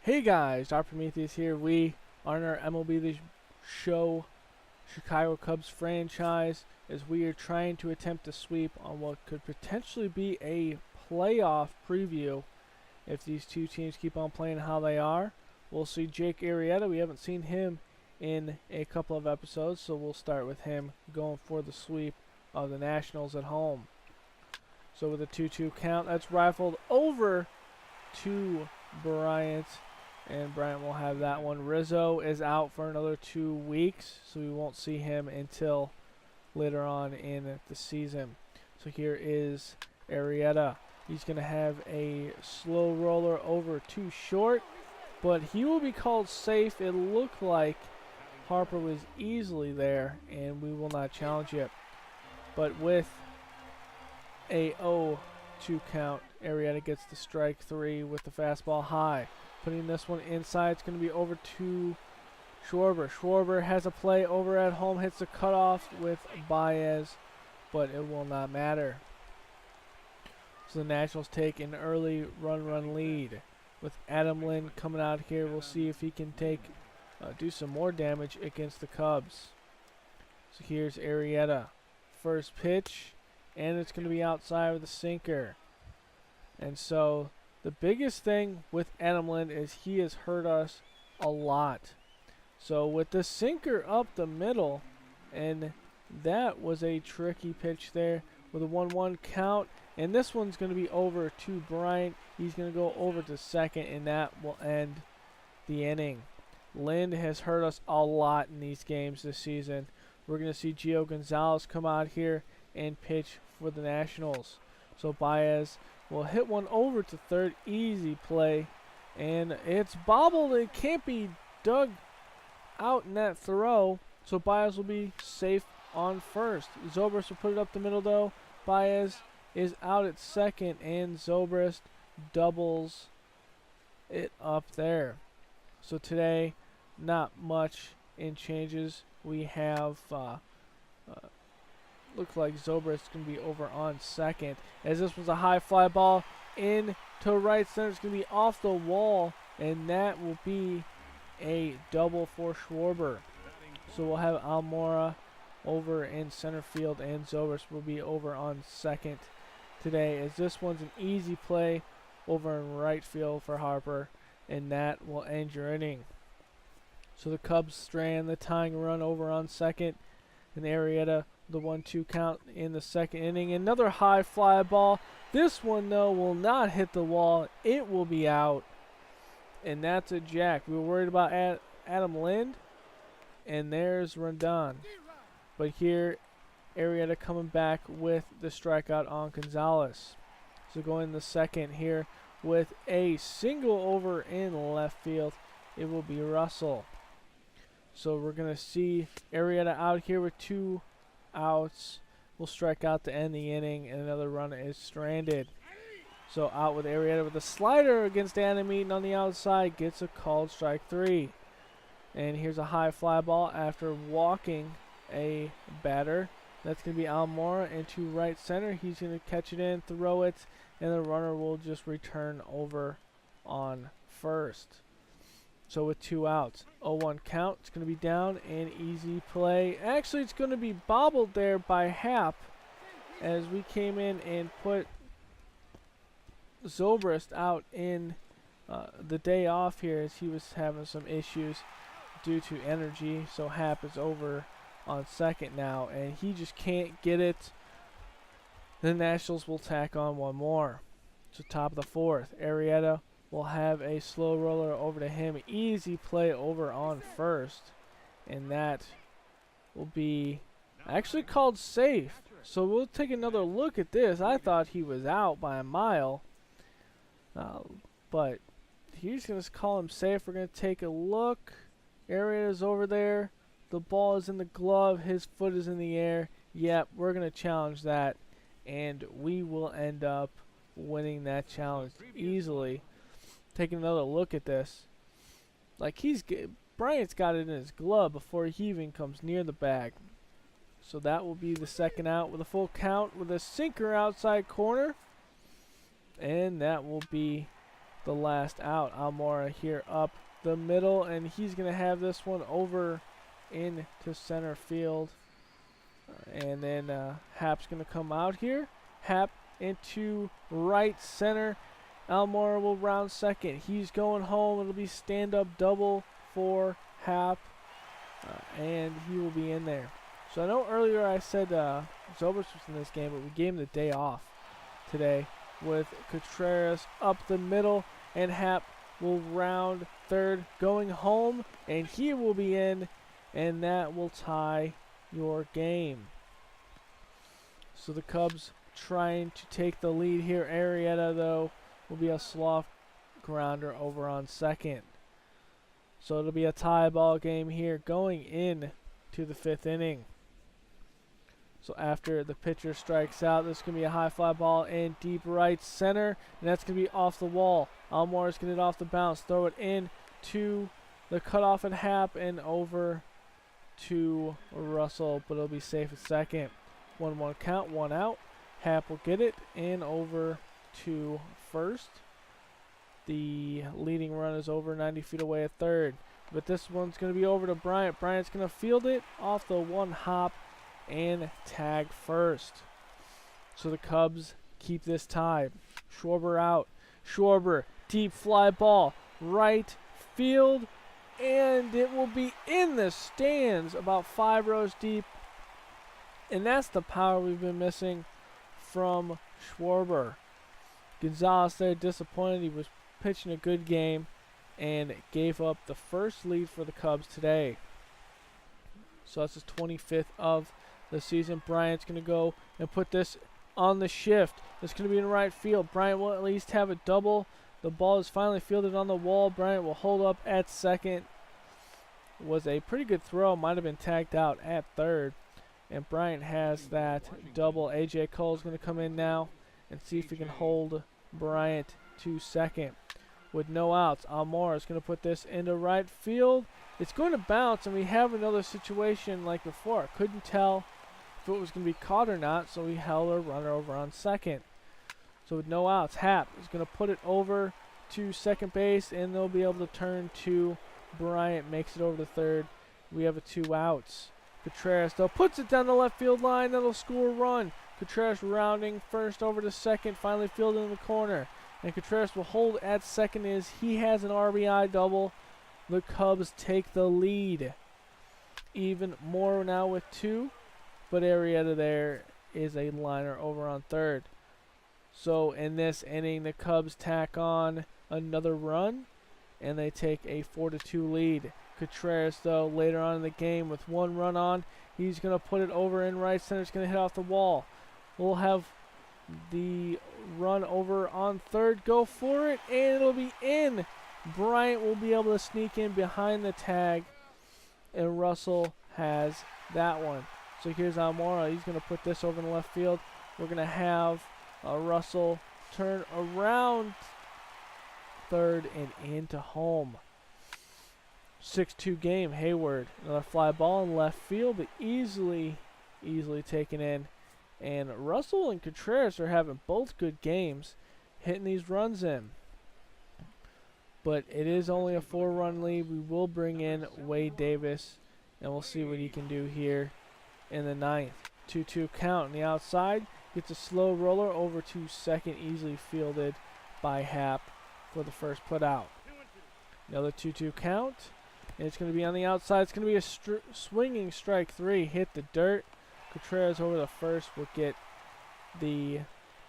Hey guys, Dr. Prometheus here. We are in our MLB The Show Chicago Cubs franchise as we are trying to attempt a sweep on what could potentially be a playoff preview if these two teams keep on playing how they are. We'll see Jake Arrieta. We haven't seen him in a couple of episodes, so we'll start with him going for the sweep of the Nationals at home. So with a 2-2 count, that's rifled over to Bryant. And Bryant will have that one. Rizzo is out for another 2 weeks, so we won't see him until later on in the season. So here is Arrieta. He's going to have a slow roller over to short, but he will be called safe. It looked like Harper was easily there, and we will not challenge it. But with a 0-2 count, Arrieta gets the strike 3 with the fastball high. Putting this one inside, it's going to be over to Schwarber. Schwarber has a play over at home, hits the cutoff with Baez, but it will not matter. So the Nationals take an early run lead. With Adam Lind coming out here, we'll see if he can do some more damage against the Cubs. So here's Arrieta. First pitch, and it's going to be outside with a sinker. And so the biggest thing with Adam Lind is he has hurt us a lot. So with the sinker up the middle, and that was a tricky pitch there with a 1-1 count. And this one's going to be over to Bryant. He's going to go over to second, and that will end the inning. Lind has hurt us a lot in these games this season. We're going to see Gio Gonzalez come out here and pitch for the Nationals. So Baez will hit one over to third, easy play, and it's bobbled. It can't be dug out in that throw, so Baez will be safe on first. Zobrist will put it up the middle though. Baez is out at second, and Zobrist doubles it up there. So today, not much in changes. We have looks like Zobrist can be over on second, as this was a high fly ball into right center. It's going to be off the wall, and that will be a double for Schwarber. So we'll have Almora over in center field, and Zobrist will be over on second today, as this one's an easy play over in right field for Harper, and that will end your inning. So the Cubs strand the tying run over on second, and Arrieta the 1-2 count in the second inning. Another high fly ball. This one though will not hit the wall. It will be out, and that's a jack. We were worried about Adam Lind, and there's Rondon. But here Arrieta coming back with the strikeout on Gonzalez. So going the second here with a single over in left field, it will be Russell. So we're going to see Arrieta out here with 2 outs. Will strike out to end the inning, and another run is stranded. So out with Arrieta with a slider against Adam Eaton on the outside, gets a called strike 3. And here's a high fly ball after walking a batter. That's going to be Almora into right center. He's going to catch it in, throw it, and the runner will just return over on first. So with 2 outs, 0-1 count, it's going to be down, and easy play. Actually, it's going to be bobbled there by Happ, as we came in and put Zobrist out in the day off here, as he was having some issues due to energy. So Happ is over on second now, and he just can't get it. The Nationals will tack on one more. So top of the 4th, Arrieta will have a slow roller over to him. Easy play over on first, and that will be actually called safe. So we'll take another look at this. I thought he was out by a mile, but he's going to call him safe. We're going to take a look. Arrieta's over there. The ball is in the glove. His foot is in the air. Yep, we're going to challenge that, and we will end up winning that challenge easily. Taking another look at this, like Bryant's got it in his glove before he even comes near the bag. So that will be the second out with a full count with a sinker outside corner, and that will be the last out. Almora here up the middle, and he's going to have this one over into center field. And then Hap's going to come out here. Hap into right center. Almora will round second. He's going home. It'll be stand-up double for Hap, and he will be in there. So I know earlier I said Zobers was in this game, but we gave him the day off today with Contreras up the middle, and Hap will round third going home, and he will be in, and that will tie your game. So the Cubs trying to take the lead here. Arrieta, though, will be a soft grounder over on second. So it'll be a tie ball game here going in to the 5th inning. So after the pitcher strikes out, this is going to be a high fly ball in deep right center, and that's going to be off the wall. Almora's going to get off the bounce, throw it in to the cutoff at Hap and over to Russell, but it'll be safe at second. 1-1 count, 1 out. Hap will get it and over to first. The leading run is over 90 feet away at third, but this one's going to be over to Bryant. Bryant's going to field it off the one hop and tag first. So the Cubs keep this tied. Schwarber out. Schwarber, deep fly ball, right field, and it will be in the stands about 5 rows deep. And that's the power we've been missing from Schwarber. Gonzalez there disappointed. He was pitching a good game and gave up the first lead for the Cubs today. So that's his 25th of the season. Bryant's going to go and put this on the shift. It's going to be in right field. Bryant will at least have a double. The ball is finally fielded on the wall. Bryant will hold up at second. Was a pretty good throw. Might have been tagged out at third. And Bryant has that double. A.J. Cole's going to come in now and see if he can hold Bryant to second. With no outs, Almora is going to put this into right field. It's going to bounce, and we have another situation like before. Couldn't tell if it was going to be caught or not, so we held a runner over on second. So with no outs, Hap is going to put it over to second base, and they'll be able to turn to Bryant. Makes it over to third. We have a 2 outs. Contreras, though, puts it down the left field line. That'll score a run. Contreras rounding first over to second, finally fielded in the corner. And Contreras will hold at second as he has an RBI double. The Cubs take the lead. Even more now with 2. But Arrieta there is a liner over on third. So in this inning, the Cubs tack on another run, and they take a 4-2 lead. Contreras, though, later on in the game with 1 run on, he's going to put it over in right center. It's going to hit off the wall. We'll have the run over on third. Go for it, and it'll be in. Bryant will be able to sneak in behind the tag, and Russell has that one. So here's Almora. He's going to put this over in the left field. We're going to have Russell turn around third and into home. 6-2 game. Hayward, another fly ball in left field, but easily taken in. And Russell and Contreras are having both good games, hitting these runs in. But it is only a 4-run lead. We will bring in Wade Davis, and we'll see what he can do here in the 9th. 2-2 count on the outside. Gets a slow roller over to second, easily fielded by Hap for the first put out. Another 2-2 count. And it's going to be on the outside. It's going to be a swinging strike 3. Hit the dirt. Contreras over the first will get the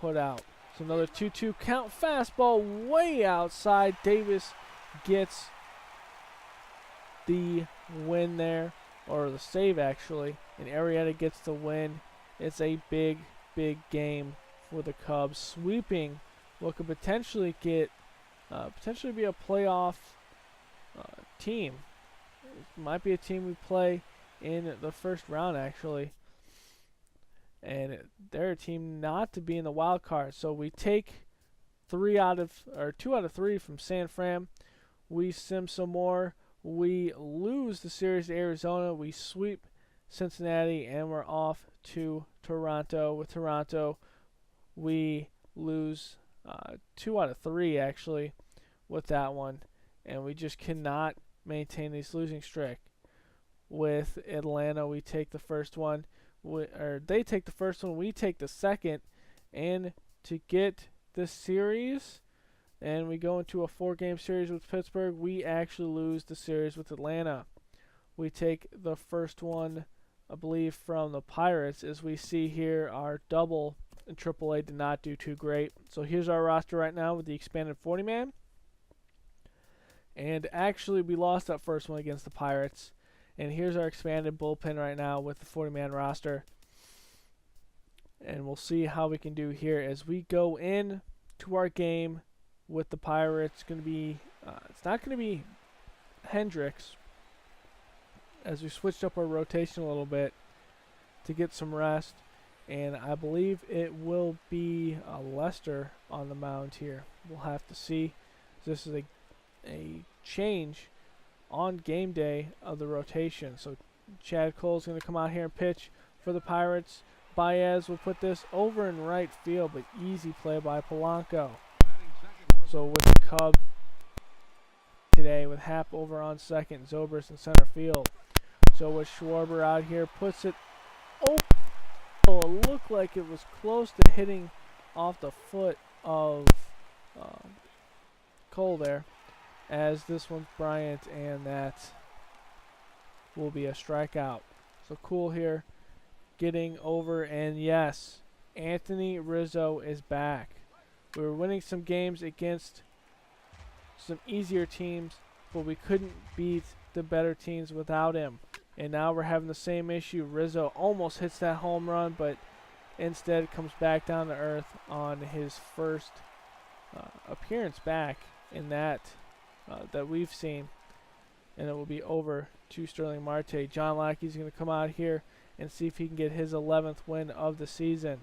put out. So another 2-2 count. Fastball way outside. Davis gets the win there, or the save actually. And Arrieta gets the win. It's a big game for the Cubs, sweeping what could potentially get potentially be a playoff team. It might be a team we play in the first round actually, and they're a team not to be in the wild card. So we take 2 out of 3 from San Fran. We sim some more. We lose the series to Arizona. We sweep Cincinnati, and we're off to Toronto. With Toronto, we lose 2 out of 3 actually. with that one, and we just cannot maintain this losing streak. With Atlanta, we take the first one, or they take the first one, we take the second, and to get the series, and we go into a 4-game series with Pittsburgh, we actually lose the series with Atlanta. We take the first one, I believe, from the Pirates. As we see here, our double in AAA did not do too great. So here's our roster right now with the expanded 40-man. And actually, we lost that first one against the Pirates. And here's our expanded bullpen right now with the 40-man roster. And we'll see how we can do here as we go in to our game with the Pirates. It's not going to be Hendricks, as we switched up our rotation a little bit to get some rest. And I believe it will be Lester on the mound here. We'll have to see. This is a change on game day of the rotation. So Chad Cole's going to come out here and pitch for the Pirates. Baez will put this over in right field, but easy play by Polanco. So with the Cubs today, with Happ over on second, Zobrist in center field. So with Schwarber out here, puts it over. It looked like it was close to hitting off the foot of Cole there, as this one's Bryant, and that will be a strikeout. So Cool here getting over, and yes, Anthony Rizzo is back. We were winning some games against some easier teams, but we couldn't beat the better teams without him. And now we're having the same issue. Rizzo almost hits that home run, but instead comes back down to earth on his first appearance back in that we've seen. And it will be over to Sterling Marte. John Lackey's going to come out here and see if he can get his 11th win of the season.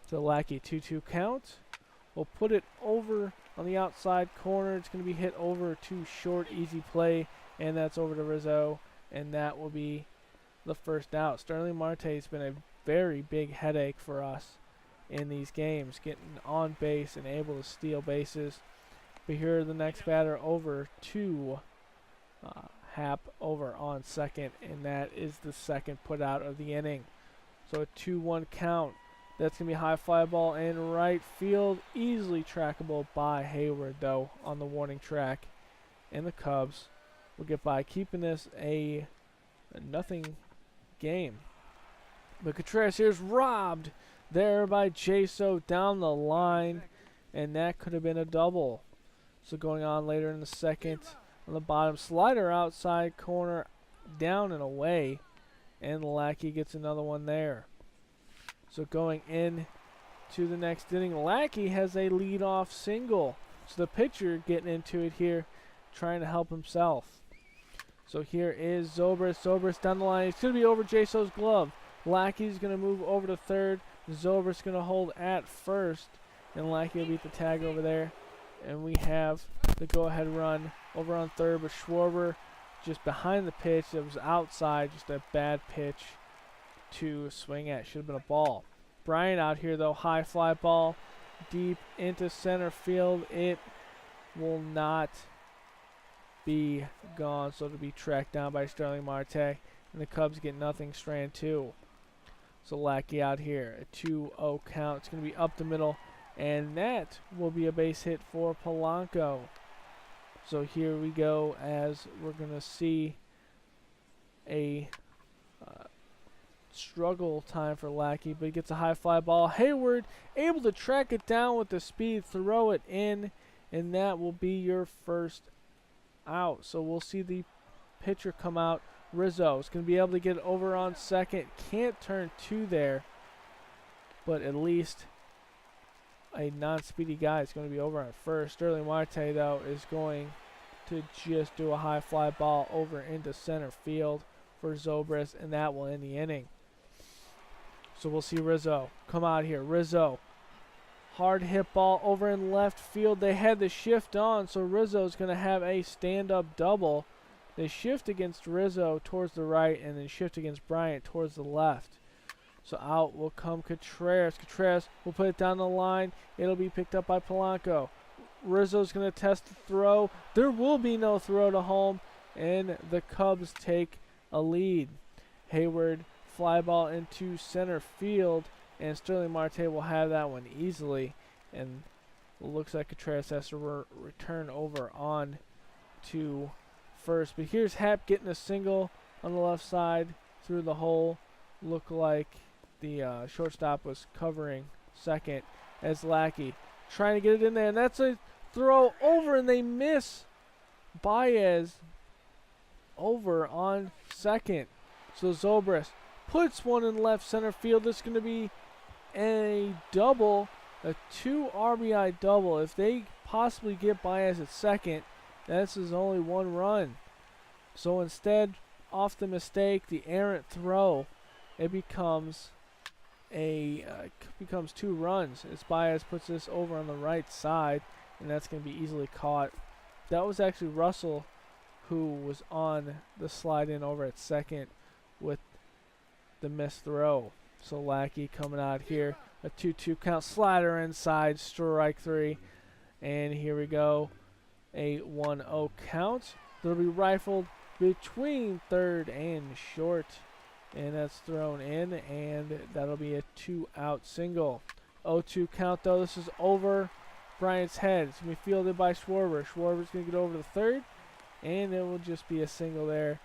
So Lackey, 2-2 count. We'll put it over on the outside corner. It's going to be hit over to short, easy play, and that's over to Rizzo. And that will be the first out. Sterling Marte has been a very big headache for us in these games, getting on base and able to steal bases. But here the next batter over to Happ over on second, and that is the second put out of the inning. So a 2-1 count. That's going to be a high fly ball in right field, easily trackable by Hayward, though, on the warning track. And the Cubs will get by, keeping this a nothing game. But Contreras here's robbed there by Jaso down the line, and that could have been a double. So going on later in the second, on the bottom, slider outside corner, down and away, and Lackey gets another one there. So going in to the next inning, Lackey has a leadoff single. So the pitcher getting into it here, trying to help himself. So here is Zobrist. Zobrist down the line. It's going to be over Jaso's glove. Lackey's going to move over to third. Zobrist going to hold at first, and Lackey will beat the tag over there. And we have the go-ahead run over on third, but Schwarber just behind the pitch. It was outside, just a bad pitch to swing at. Should have been a ball. Bryant out here, though. High fly ball deep into center field. It will not be gone, so to be tracked down by Sterling Marte. And the Cubs get nothing, strand 2. So Lackey out here, a 2-0 count. It's going to be up the middle, and that will be a base hit for Polanco. So here we go, as we're going to see a struggle time for Lackey, but he gets a high fly ball. Hayward able to track it down with the speed, throw it in, and that will be your first out. So we'll see the pitcher come out. Rizzo is going to be able to get over on second. Can't turn 2 there, but at least a non-speedy guy is going to be over on first. Sterling Marte, though, is going to just do a high fly ball over into center field for Zobrist, and that will end the inning. So we'll see Rizzo come out here. Rizzo, hard hit ball over in left field. They had the shift on, so Rizzo's going to have a stand-up double. They shift against Rizzo towards the right, and then shift against Bryant towards the left. So out will come Contreras. Contreras will put it down the line. It'll be picked up by Polanco. Rizzo's going to test the throw. There will be no throw to home, and the Cubs take a lead. Hayward fly ball into center field, and Sterling Marte will have that one easily. And it looks like Contreras has to return over on to first. But here's Happ getting a single on the left side through the hole. Looked like the shortstop was covering second as Lackey trying to get it in there. And that's a throw over, and they miss Baez over on second. So Zobrist puts one in left center field. This is going to be a double, a 2 RBI double. If they possibly get Baez at second, this is only 1 run. So instead, off the mistake, the errant throw, it becomes 2 runs as Baez puts this over on the right side, and that's going to be easily caught. That was actually Russell who was on the slide in over at second with the missed throw. So Lackey coming out here, a 2-2 count, slider inside, strike 3, and here we go, a 1-0 count. That'll be rifled between third and short, and that's thrown in, and that'll be a 2-out single. 0-2 count though. This is over Bryant's head. It's going to be fielded by Schwarber. Schwarber's going to get over to third, and it will just be a single there,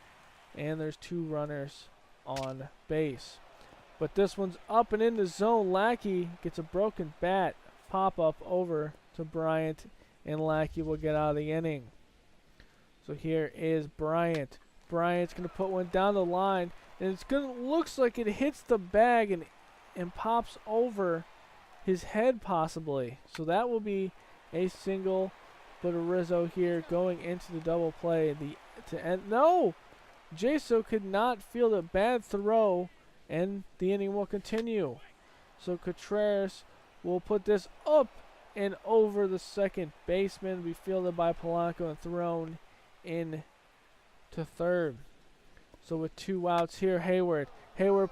and there's 2 runners on base. But this one's up and in the zone. Lackey gets a broken bat, pop up over to Bryant, and Lackey will get out of the inning. So here is Bryant. Bryant's going to put one down the line, and it's going to looks like it hits the bag and pops over his head possibly. So that will be a single, but a Rizzo here going into the double play. No! Jaso could not field a bad throw, and the inning will continue. So Contreras will put this up and over the second baseman, be fielded by Polanco and thrown in to third. So with 2 outs here, Hayward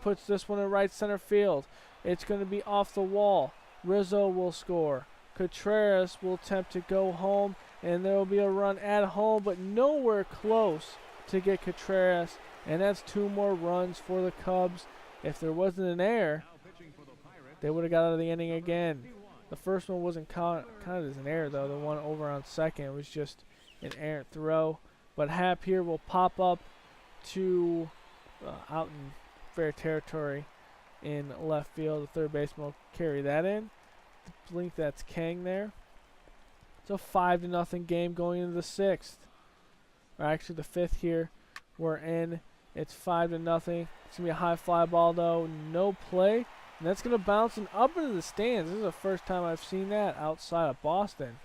puts this one in right center field. It's going to be off the wall. Rizzo will score. Contreras will attempt to go home, and there will be a run at home, but nowhere close to get Contreras, and that's 2 more runs for the Cubs. If there wasn't an error, they would have got out of the inning again. The first one wasn't counted as an error, though. The one over on second was just an errant throw. But Happ here will pop up to out in fair territory in left field. The third baseman will carry that in. I believe that's Kang there. It's a 5-0 game going into the 6th. Or actually the 5th here. We're in. It's 5-0. It's going to be a high fly ball, though. No play. And that's going to bounce and up into the stands. This is the first time I've seen that outside of Boston.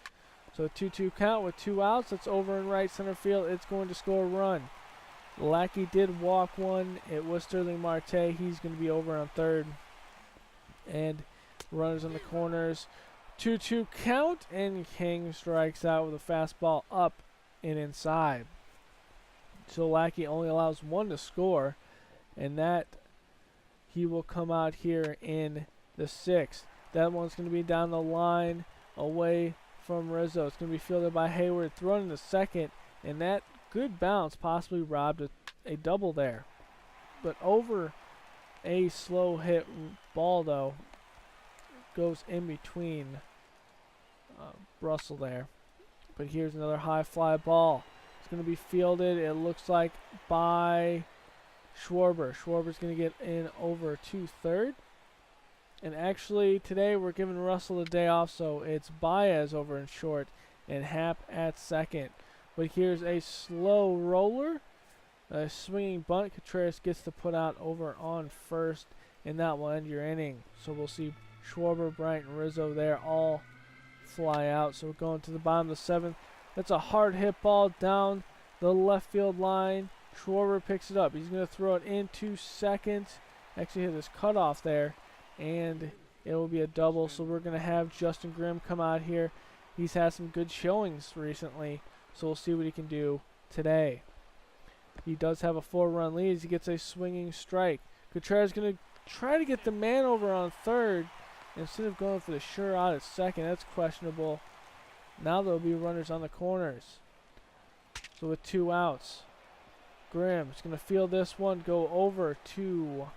So a 2-2 count with 2 outs. That's over in right center field. It's going to score a run. Lackey did walk one. It was Sterling Marte. He's going to be over on third. And runners in the corners. 2-2 count. And King strikes out with a fastball up and inside. So Lackey only allows 1 to score. And that he will come out here in the 6th. That one's going to be down the line away from Rizzo. It's going to be fielded by Hayward, thrown in the second, and that good bounce possibly robbed a double there. But over a slow hit ball, though, goes in between Russell there. But here's another high fly ball. It's going to be fielded, it looks like, by Schwarber. Schwarber's going to get in over to third. And actually, today we're giving Russell a day off, so it's Baez over in short and Happ at second. But here's a slow roller, a swinging bunt. Contreras gets to put out over on first, and that will end your inning. So we'll see Schwarber, Bryant, and Rizzo there all fly out. So we're going to the bottom of the 7th. That's a hard hit ball down the left field line. Schwarber picks it up. He's going to throw it into second. Actually hit his cutoff there, and it will be a double. So we're going to have Justin Grimm come out here. He's had some good showings recently, so we'll see what he can do today. He does have a 4-run lead as he gets a swinging strike. Contreras is going to try to get the man over on third instead of going for the sure out at second. That's questionable. Now there'll be runners on the corners. So with 2 outs, Grimm's going to field this one, go over to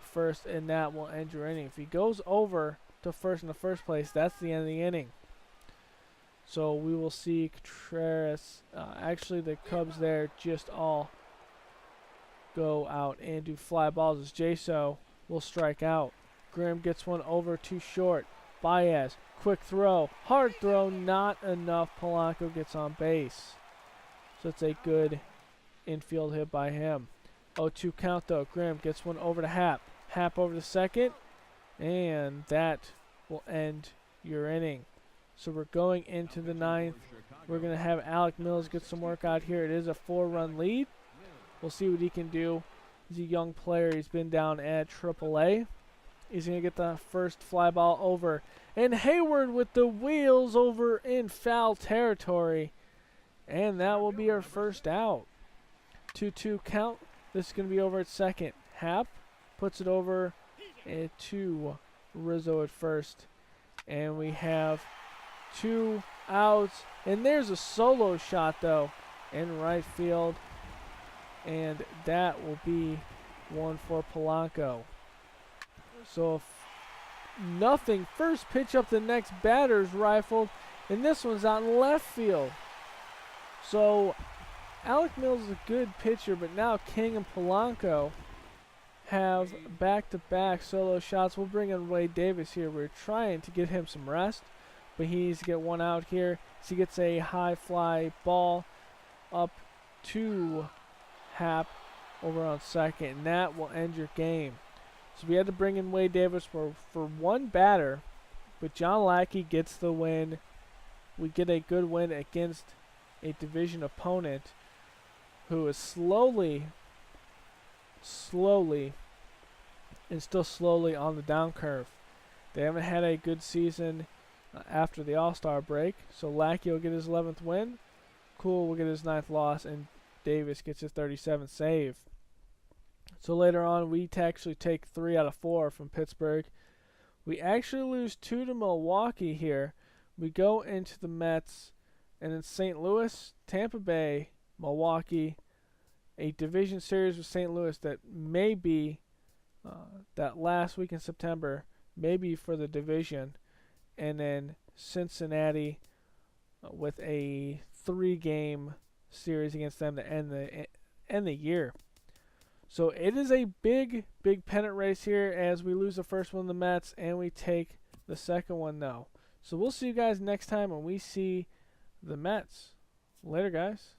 first, and that will end your inning. If he goes over to first in the first place, that's the end of the inning. So we will see Contreras, actually the Cubs there just all go out and do fly balls as Jaso will strike out. Grimm gets one over too short. Baez, quick throw, hard throw, not enough. Polanco gets on base. So it's a good infield hit by him. 0-2 count though. Grimm gets one over to Happ. Happ over to second, and that will end your inning. So we're going into the 9th. We're going to have Alec Mills get some work out here. It is a 4-run lead. We'll see what he can do. He's a young player. He's been down at AAA. He's going to get the first fly ball over. And Hayward with the wheels over in foul territory. And that will be our first out. 2-2 count. This is going to be over at second. Happ puts it over to Rizzo at first. And we have 2 outs. And there's a solo shot, though, in right field. And that will be one for Polanco. So if nothing, first pitch up the next batter's rifled, and this one's out in left field. So Alec Mills is a good pitcher, but now King and Polanco have back-to-back solo shots. We'll bring in Wade Davis here. We're trying to get him some rest, but he needs to get one out here. So he gets a high fly ball up to Happ over on second, and that will end your game. So we had to bring in Wade Davis for one batter, but John Lackey gets the win. We get a good win against a division opponent who is slowly, and still slowly on the down curve. They haven't had a good season after the All-Star break, so Lackey will get his 11th win. Cool will get his 9th loss, and Davis gets his 37th save. So later on, we actually take 3 out of 4 from Pittsburgh. We actually lose 2 to Milwaukee here. We go into the Mets, and in St. Louis, Tampa Bay, Milwaukee, a division series with St. Louis that may be that last week in September, maybe for the division, and then Cincinnati with a 3-game series against them to end the year. So it is a big pennant race here as we lose the first one, the Mets, and we take the second one now. So we'll see you guys next time when we see the Mets. Later, guys.